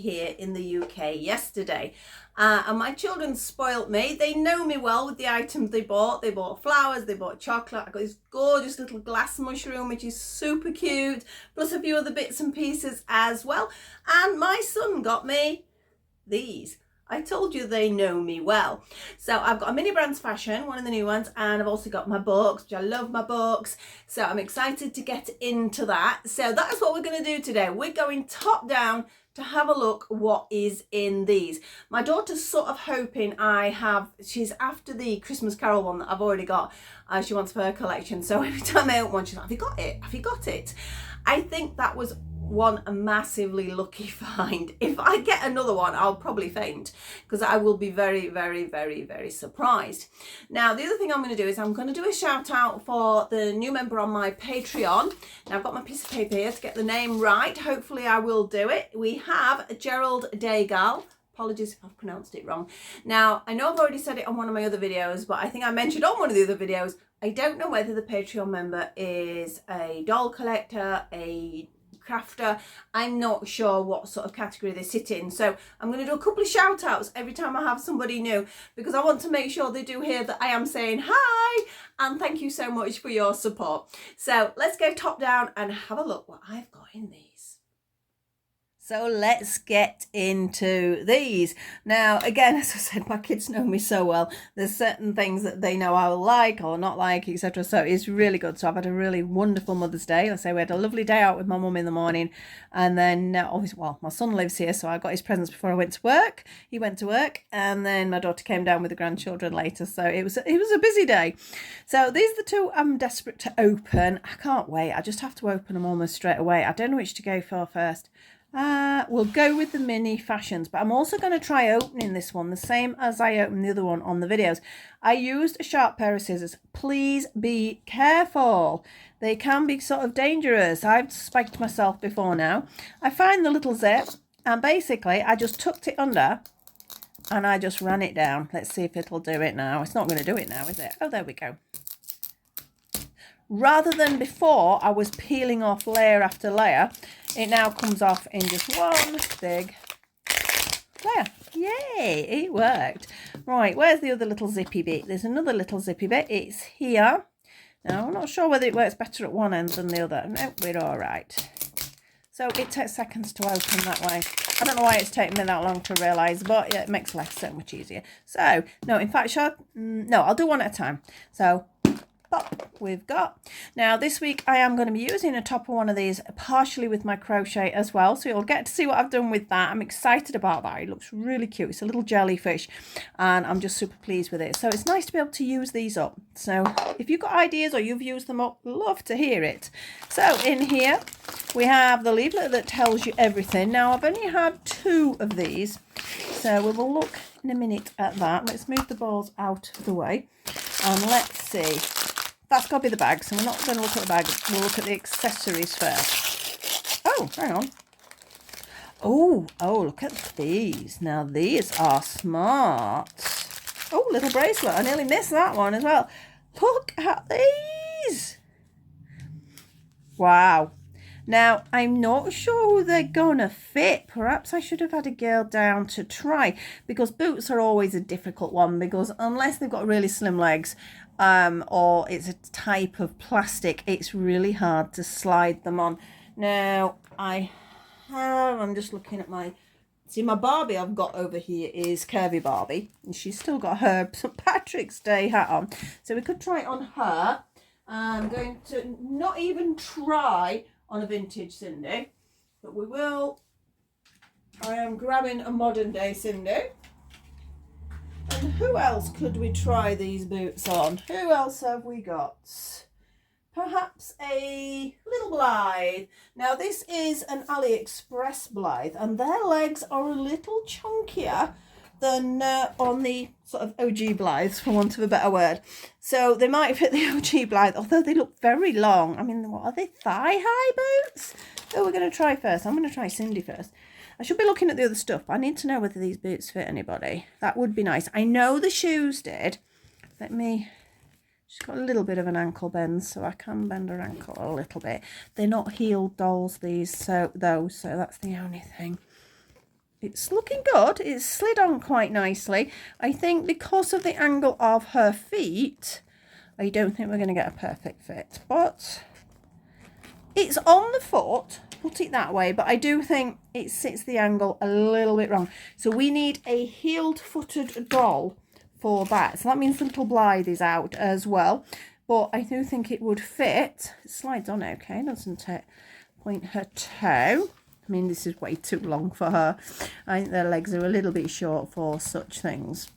here in the UK yesterday. And my children spoilt me. They know me well with the items they bought. They bought flowers, they bought chocolate. I got this gorgeous little glass mushroom, which is super cute, plus a few other bits and pieces as well. And my son got me these. I told you they know me well. So I've got a Mini Brands Fashion, one of the new ones, and I've also got my books, which I love my books. So I'm excited to get into that. So that is what we're going to do today. We're going top down to have a look what is in these. My daughter's sort of hoping she's after the Christmas Carol one that I've already got. She wants for her collection. So every time I open one, she's like, have you got it? Have you got it? I think that was a massively lucky find. If I get another one, I'll probably faint because I will be very, very, very, very surprised. Now, the other thing I'm going to do is I'm going to do a shout out for the new member on my Patreon. Now, I've got my piece of paper here to get the name right. Hopefully I will do it. We have Gerald Daigal. Apologies if I've pronounced it wrong. Now, I know I've already said it on one of my other videos, but I think I mentioned on one of the other videos, I don't know whether the Patreon member is a doll collector, a crafter. I'm not sure what sort of category they sit in, so I'm going to do a couple of shout outs every time I have somebody new, because I want to make sure they do hear that I am saying hi and thank you so much for your support. So let's go top down and have a look what I've got in these. So let's get into these. Now, again, as I said, my kids know me so well. There's certain things that they know I will like or not like, etc. So it's really good. So I've had a really wonderful Mother's Day. Let's say we had a lovely day out with my mum in the morning. And then, obviously, well, my son lives here, so I got his presents before I went to work. He went to work, and then my daughter came down with the grandchildren later. So it was a busy day. So these are the two I'm desperate to open. I can't wait. I just have to open them almost straight away. I don't know which to go for first. We'll go with the mini fashions, but I'm also going to try opening this one the same as I opened the other one on the videos. I used a sharp pair of scissors. Please be careful. They can be sort of dangerous. I've spiked myself before now. I find the little zip, and basically I just tucked it under and I just ran it down. Let's see if it'll do it now. It's not going to do it now, is it? Oh, there we go. Rather than before, I was peeling off layer after layer. It now comes off in just one big layer. Yay, it worked. Right, where's the other little zippy bit? There's another little zippy bit. It's here. Now, I'm not sure whether it works better at one end than the other. No, we're all right. So it takes seconds to open that way. I don't know why it's taken me that long to realise, but yeah, it makes life so much easier. So, no, in fact, I'll do one at a time. So, pop, we've got. Now this week I am going to be using a top of one of these partially with my crochet as well, so you'll get to see what I've done with that. I'm excited about that. It looks really cute. It's a little jellyfish and I'm just super pleased with it. So it's nice to be able to use these up. So if you've got ideas or you've used them up, love to hear it. So in here we have the leaflet that tells you everything. Now I've only had 2 of these, so we will look in a minute at that. Let's move the balls out of the way and let's see. That's got to be the bag, so we're not going to look at the bag. We'll look at the accessories first. Oh, hang on. Oh, look at these. Now, these are smart. Oh, little bracelet. I nearly missed that one as well. Look at these. Wow. Now, I'm not sure who they're going to fit. Perhaps I should have had a girl down to try, because boots are always a difficult one, because unless they've got really slim legs, or it's a type of plastic, it's really hard to slide them on. Now, I'm just looking at my Barbie I've got over here is Curvy Barbie, and she's still got her St. Patrick's Day hat on. So we could try it on her. I'm going to not even try on a vintage Cindy, but we will. I am grabbing a modern day Cindy. And who else could we try these boots on? Who else have we got? Perhaps a little Blythe. Now this is an AliExpress Blythe, and their legs are a little chunkier than on the sort of OG Blythes, for want of a better word. So they might fit the OG Blythe, although they look very long. I mean, what are they, thigh-high boots? Oh, we're going to try first. I'm going to try Cindy first. I should be looking at the other stuff, but I need to know whether these boots fit anybody. That would be nice. I know the shoes did. She's got a little bit of an ankle bend, so I can bend her ankle a little bit. They're not heeled dolls, these, so that's the only thing. it's looking good. It's slid on quite nicely. I think because of the angle of her feet, I don't think we're going to get a perfect fit, but it's on the foot, put it that way, but I do think it sits the angle a little bit wrong. So we need a heeled-footed doll for that. So that means little Blythe is out as well, but I do think it would fit. It slides on okay, doesn't it? Point her toe. I mean, this is way too long for her. I think their legs are a little bit short for such things.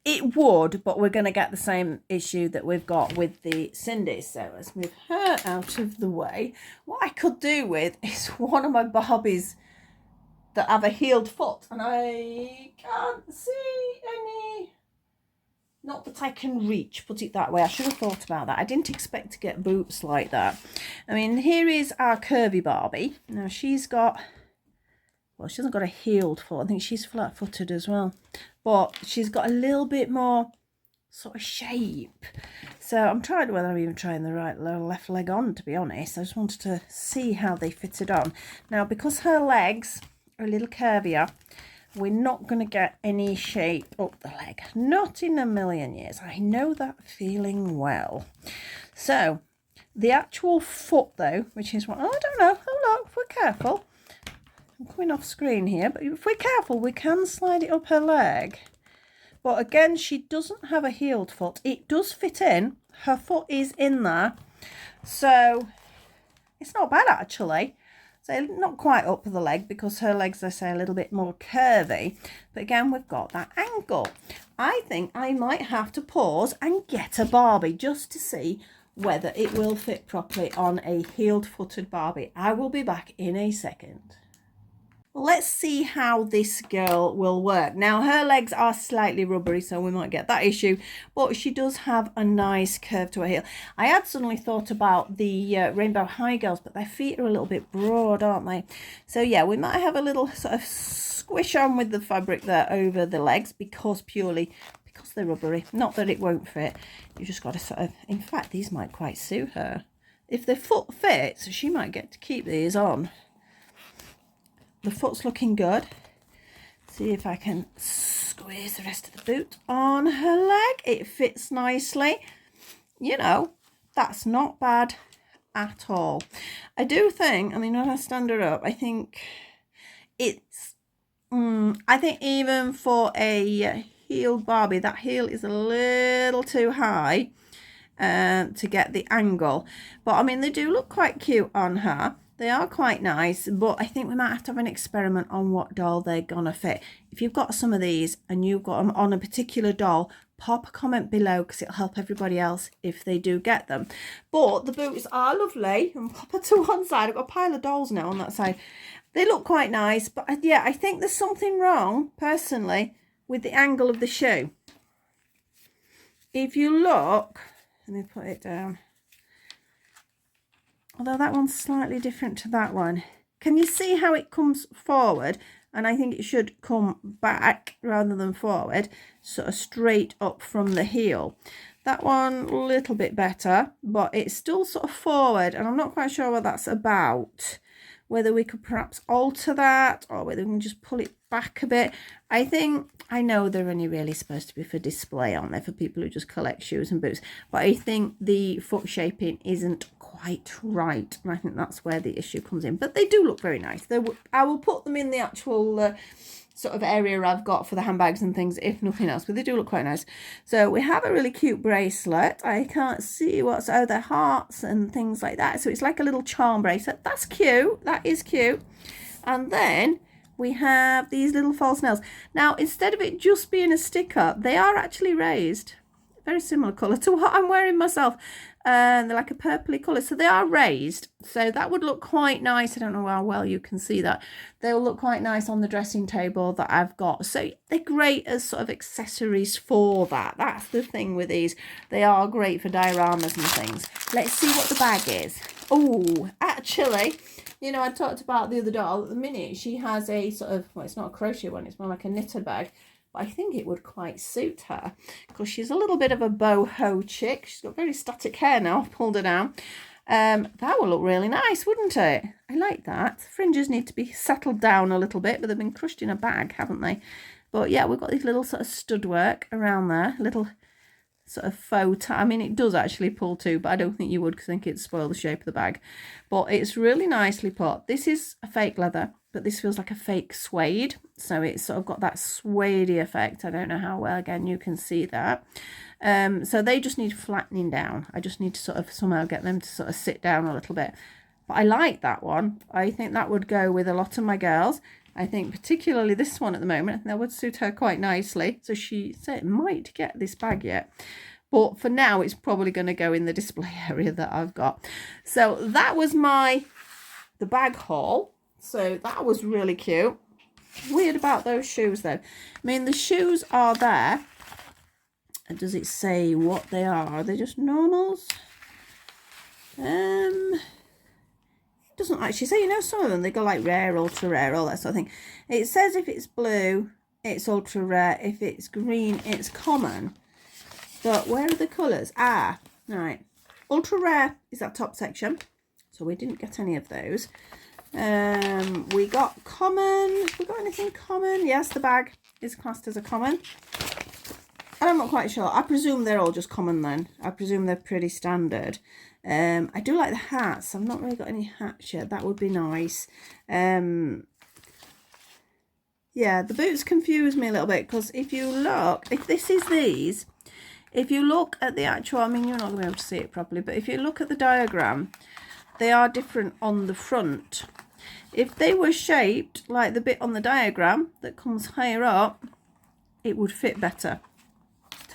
It would, but we're going to get the same issue that we've got with the Cindy. So let's move her out of the way. What I could do with is one of my Barbies that have a heeled foot, and I can't see any. Not that I can reach, put it that way. I should have thought about that. I didn't expect to get boots like that. I mean, here is our curvy Barbie. Now, she's got, well, she hasn't got a heeled foot. I think she's flat-footed as well. But she's got a little bit more sort of shape. So I'm trying, whether I'm even trying the right left leg on, to be honest. I just wanted to see how they fitted on. Now, because her legs are a little curvier, we're not going to get any shape up the leg. Not in a million years. I know that feeling well. So, the actual foot, though, which is what, I don't know. Hold on, if we're careful. I'm coming off screen here, but if we're careful, we can slide it up her leg. But again, she doesn't have a heeled foot. It does fit in. Her foot is in there. So, it's not bad, actually. So not quite up the leg because her legs, I say, a little bit more curvy. But again, we've got that angle. I think I might have to pause and get a Barbie just to see whether it will fit properly on a heeled-footed Barbie. I will be back in a second. Well, let's see how this girl will work. Now, her legs are slightly rubbery, so we might get that issue, but she does have a nice curve to her heel. I had suddenly thought about the Rainbow High girls, but their feet are a little bit broad, aren't they? So, yeah, we might have a little sort of squish on with the fabric there over the legs because they're rubbery. Not that it won't fit. You just got to sort of, in fact, these might quite suit her. If the foot fits, she might get to keep these on. The foot's looking good. See if I can squeeze the rest of the boot on her leg. It fits nicely. You know, that's not bad at all. I do think, I mean, when I stand her up, I think it's, I think even for a heeled Barbie, that heel is a little too high to get the angle. But, I mean, they do look quite cute on her. They are quite nice, but I think we might have to have an experiment on what doll they're gonna fit. If you've got some of these and you've got them on a particular doll, pop a comment below because it'll help everybody else if they do get them. But the boots are lovely, and pop her to one side. I've got a pile of dolls now on that side. They look quite nice, but yeah, I think there's something wrong, personally, with the angle of the shoe. If you look, let me put it down. Although that one's slightly different to that one. Can you see how it comes forward? And I think it should come back rather than forward, sort of straight up from the heel. That one, a little bit better, but it's still sort of forward, and I'm not quite sure what that's about. Whether we could perhaps alter that, or whether we can just pull it back a bit. I know they're only really supposed to be for display, aren't they, for people who just collect shoes and boots, but I think the foot shaping isn't quite right, and I think that's where the issue comes in. But they do look very nice. I will put them in the actual sort of area I've got for the handbags and things, if nothing else, but they do look quite nice. So we have a really cute bracelet. I can't see what's, oh, they're hearts and things like that. So it's like a little charm bracelet. That's cute. That is cute. And then we have these little false nails. Now, instead of it just being a sticker, they are actually raised. Very similar colour to what I'm wearing myself. They're like a purpley colour, so they are raised. So that would look quite nice. I don't know how well you can see that. They'll look quite nice on the dressing table that I've got. So they're great as sort of accessories for that. That's the thing with these. They are great for dioramas and things. Let's see what the bag is. Oh, actually, you know, I talked about the other doll. At the minute, she has a sort of, well, it's not a crochet one. It's more like a knitted bag. I think it would quite suit her because she's a little bit of a boho chick. She's got very static hair now. I've pulled her down. That will look really nice, wouldn't it? I like that. Fringes need to be settled down a little bit, but they've been crushed in a bag, haven't they? But yeah, we've got these little sort of stud work around there, little sort of faux I mean, it does actually pull too, but I don't think you would, because I think it'd spoil the shape of the bag. But it's really nicely put. This is a fake leather, but this feels like a fake suede, so it's sort of got that suede-y effect. I don't know how well, again, you can see that. So they just need flattening down. I just need to sort of somehow get them to sort of sit down a little bit. But I like that one. I think that would go with a lot of my girls. I think particularly this one at the moment, that would suit her quite nicely. So she said might get this bag yet. But for now, it's probably going to go in the display area that I've got. So that was the bag haul. So that was really cute. Weird about those shoes though. I mean, the shoes are there. And does it say what they are? Are they just normals? It doesn't actually say. You know, some of them, they go like rare, ultra rare, all that sort of thing. It says if it's blue, it's ultra rare. If it's green, it's common. But where are the colours? Ah, right. Ultra rare is that top section. So we didn't get any of those. We got common. We got anything common? Yes, the bag is classed as a common. And I'm not quite sure. I presume they're all just common then. I presume they're pretty standard. I do like the hats. I've not really got any hats yet. That would be nice. Yeah, the boots confuse me a little bit, because if you look, if this is these, if you look at the actual, I mean, you're not going to be able to see it properly, but if you look at the diagram, they are different on the front. If they were shaped like the bit on the diagram that comes higher up, it would fit better.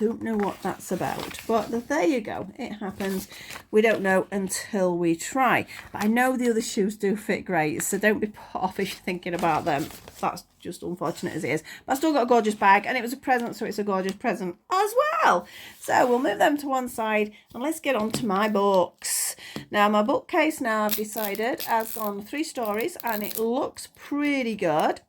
Don't know what that's about, but there you go. It happens. We don't know until we try. But I know the other shoes do fit great, so don't be put off if you're thinking about them. That's just unfortunate as it is. But I still got a gorgeous bag, and it was a present, so it's a gorgeous present as well. So we'll move them to one side, and let's get on to my books. Now, my bookcase now, I've decided, has gone 3 stories, and it looks pretty good.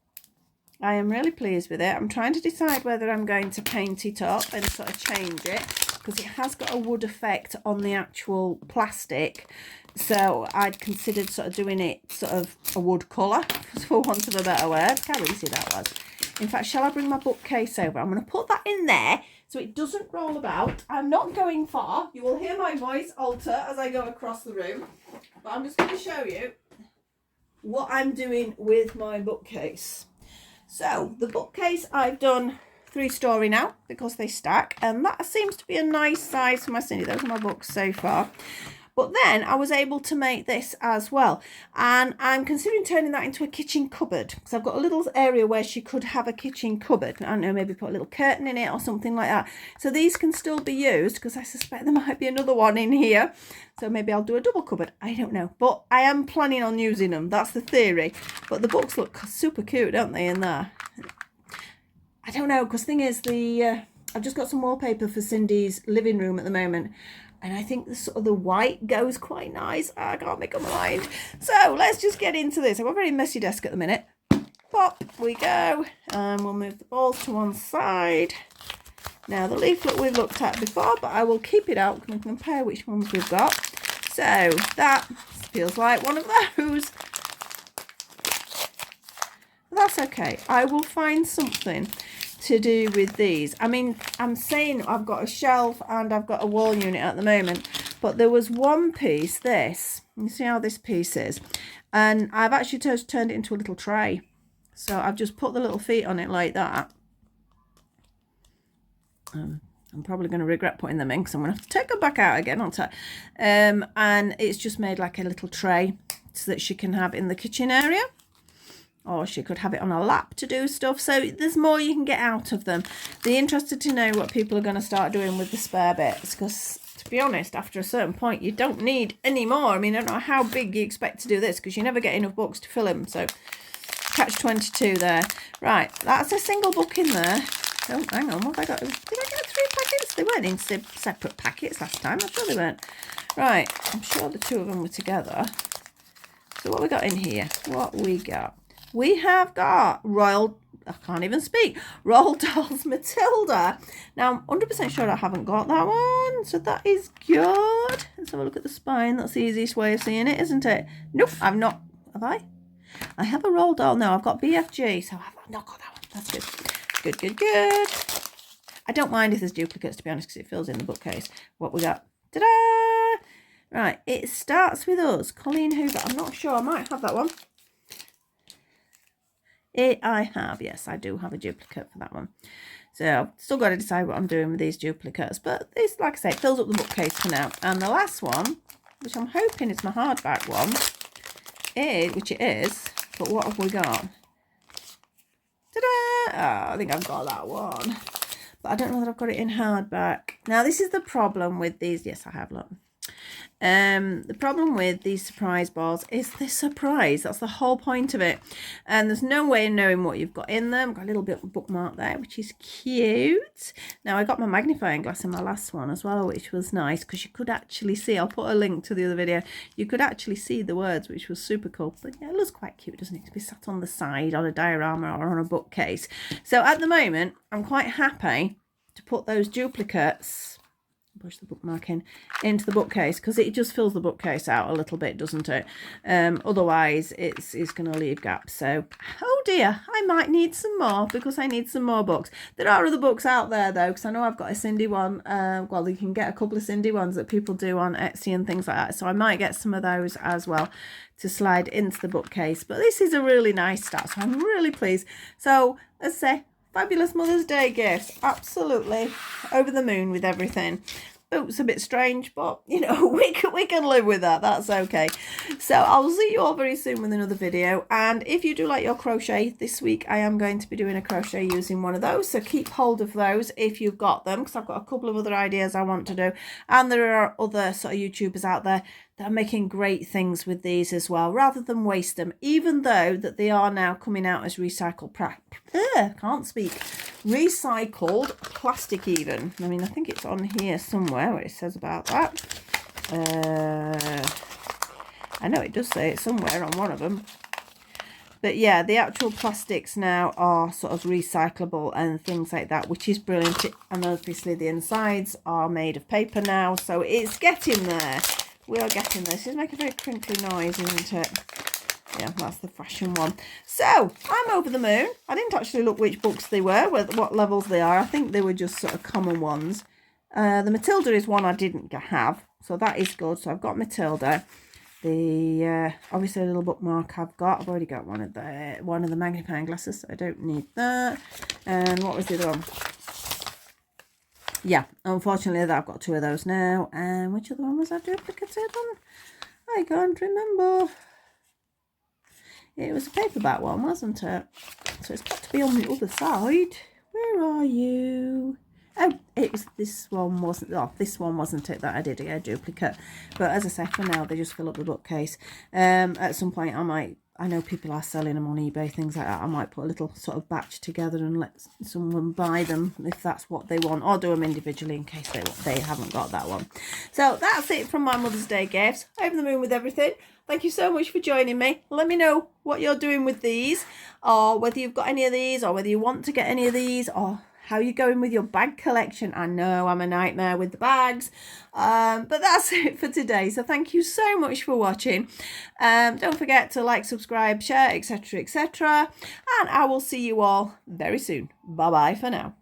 I am really pleased with it. I'm trying to decide whether I'm going to paint it up and sort of change it, because it has got a wood effect on the actual plastic. So I'd considered sort of doing it sort of a wood colour, for want of a better word. Can't really see that was. In fact, shall I bring my bookcase over? I'm going to put that in there so it doesn't roll about. I'm not going far. You will hear my voice alter as I go across the room. But I'm just going to show you what I'm doing with my bookcase. So the bookcase, I've done 3 story now because they stack, and that seems to be a nice size for my Cindy. Those are my books so far. But then I was able to make this as well, and I'm considering turning that into a kitchen cupboard, because I've got a little area where she could have a kitchen cupboard. I don't know, maybe put a little curtain in it or something like that. So these can still be used, because I suspect there might be another one in here. So maybe I'll do a double cupboard. I don't know, but I am planning on using them. That's the theory. But the books look super cute, don't they, in there? I don't know, because thing is, I've just got some wallpaper for Cindy's living room at the moment. And I think the sort of the white goes quite nice. I can't make up my mind. So let's just get into this. I've got a very messy desk at the minute. Pop, we go. And we'll move the balls to one side. Now the leaflet we've looked at before, but I will keep it out and compare which ones we've got. So that feels like one of those. That's okay. I will find something to do with these. I mean, I'm saying I've got a shelf and I've got a wall unit at the moment, but there was one piece, this, you see how this piece is, and I've actually just turned it into a little tray. So I've just put the little feet on it like that. I'm probably going to regret putting them in, because I'm going to have to take them back out again, aren't I? And it's just made like a little tray so that she can have in the kitchen area. Or she could have it on her lap to do stuff. So there's more you can get out of them. Be interested to know what people are going to start doing with the spare bits. Because, to be honest, after a certain point, you don't need any more. I mean, I don't know how big you expect to do this, because you never get enough books to fill them. So, catch 22 there. Right, that's a single book in there. Oh, hang on, what have I got? Did I get 3 packets? They weren't in separate packets last time. I'm sure they weren't. Right, I'm sure the 2 of them were together. So what we got in here? What we got? We have got Royal I can't even speak. Roald Dahl's Matilda. Now, I'm 100% sure I haven't got that one, so that is good. Let's have a look at the spine. That's the easiest way of seeing it, isn't it? Nope, I've not. Have I? I have a Roald Dahl. No, I've got BFG, so I've not got that one. That's good. Good, good, good. I don't mind if there's duplicates, to be honest, because it fills in the bookcase. What we got? Ta-da! Right, it starts with us. Colleen Hoover. I'm not sure. I might have that one. I have. Yes, I do have a duplicate for that one. So I've still got to decide what I'm doing with these duplicates. But this, like I say, it fills up the bookcase for now. And the last one, which I'm hoping is my hardback one, which it is. But what have we got? Ta-da! Oh, I think I've got that one. But I don't know that I've got it in hardback. Now, this is the problem with these. Yes, I have, look. The problem with these surprise balls is the surprise. That's the whole point of it. And there's no way of knowing what you've got in them. I've got a little bit of bookmark there, which is cute. Now, I got my magnifying glass in my last one as well, which was nice because you could actually see. I'll put a link to the other video. You could actually see the words, which was super cool. But yeah, it looks quite cute, doesn't it? To be sat on the side on a diorama or on a bookcase. So at the moment, I'm quite happy to put those duplicates, push the bookmark into the bookcase, because it just fills the bookcase out a little bit, doesn't it? Otherwise it's going to leave gaps. So, oh dear, I might need some more, because I need some more books. There are other books out there though, because I know I've got a Cindy one. Well, you can get a couple of Cindy ones that people do on Etsy and things like that, so I might get some of those as well to slide into the bookcase. But this is a really nice start, so I'm really pleased. So let's say fabulous Mother's Day gifts. Absolutely over the moon with everything. Boots a bit strange, but you know, we can live with that. That's okay. So I'll see you all very soon with another video. And if you do like your crochet, this week I am going to be doing a crochet using one of those. So keep hold of those if you've got them, because I've got a couple of other ideas I want to do. And there are other sort of YouTubers out there that are making great things with these as well, rather than waste them, even though that they are now coming out as recycled recycled plastic even. I mean, I think it's on here somewhere where it says about that. I know it does say it somewhere on one of them. But yeah, the actual plastics now are sort of recyclable and things like that, which is brilliant. And obviously the insides are made of paper now, so it's getting there. We are getting this. It's making a very crinkly noise, isn't it? Yeah, that's the fashion one. So, I'm over the moon. I didn't actually look which books they were, what levels they are. I think they were just sort of common ones. The Matilda is one I didn't have, so that is good. So, I've got Matilda. The obviously a little bookmark I've already got one of the magnifying glasses, so I don't need that. And what was the other one? Yeah, unfortunately I've got two of those now. And which other one was I duplicated on? I can't remember. It was a paperback one, wasn't it? So it's got to be on the other side. Where are you? Oh, it was this one wasn't. Oh, this one wasn't it that I did a duplicate. But as I say, for now they just fill up the bookcase. At some point I know people are selling them on eBay, things like that. I might put a little sort of batch together and let someone buy them if that's what they want, or do them individually in case they haven't got that one. So that's it from my Mother's Day gifts. Over the moon with everything. Thank you so much for joining me. Let me know what you're doing with these, or whether you've got any of these, or whether you want to get any of these, or how you're going with your bag collection. I know I'm a nightmare with the bags, but that's it for today. So thank you so much for watching. Don't forget to like, subscribe, share, etc., etc. And I will see you all very soon. Bye bye for now.